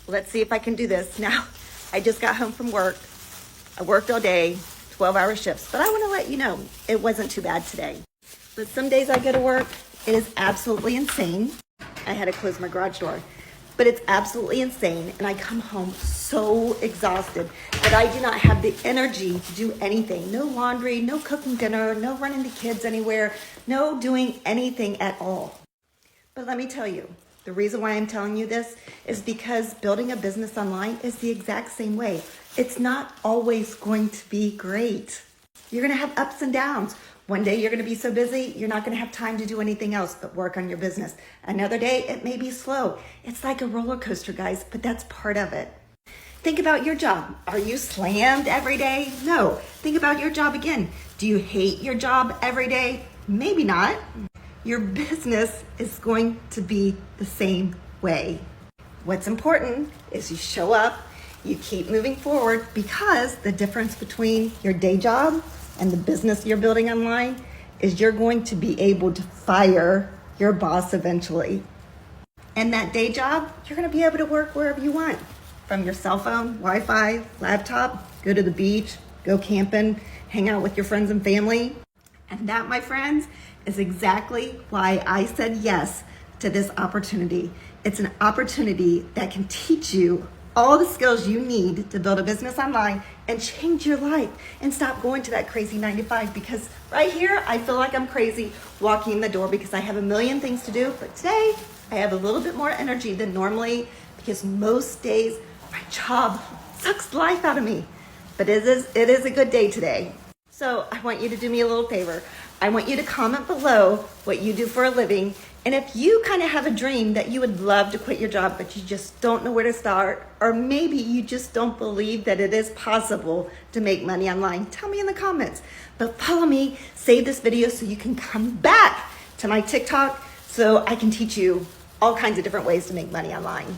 Let's see if I can do this. Now, I just got home from work. I worked all day, 12-hour shifts, but I want to let you know it wasn't too bad today. But some days I go to work, it is absolutely insane. I had to close my garage door, but it's absolutely insane. And I come home so exhausted that I do not have the energy to do anything. No laundry, no cooking dinner, no running the kids anywhere, no doing anything at all. But let me tell you, the reason why I'm telling you this is because building a business online is the exact same way. It's not always going to be great. You're going to have ups and downs. One day you're going to be so busy, you're not going to have time to do anything else but work on your business. Another day, it may be slow. It's like a roller coaster, guys, but that's part of it. Think about your job. Are you slammed every day? No. Think about your job again. Do you hate your job every day? Maybe not. Your business is going to be the same way. What's important is you show up, you keep moving forward, because the difference between your day job and the business you're building online is you're going to be able to fire your boss eventually. And that day job, you're going to be able to work wherever you want, from your cell phone, Wi-Fi, laptop, go to the beach, go camping, hang out with your friends and family. And that, my friends, is exactly why I said yes to this opportunity. It's an opportunity that can teach you all the skills you need to build a business online and change your life and stop going to that crazy 9 to 5, because right here, I feel like I'm crazy walking in the door because I have a million things to do. But today, I have a little bit more energy than normally because most days my job sucks the life out of me. But it is a good day today. So I want you to do me a little favor. I want you to comment below what you do for a living. And if you kind of have a dream that you would love to quit your job, but you just don't know where to start, or maybe you just don't believe that it is possible to make money online, tell me in the comments. But follow me, save this video so you can come back to my TikTok so I can teach you all kinds of different ways to make money online.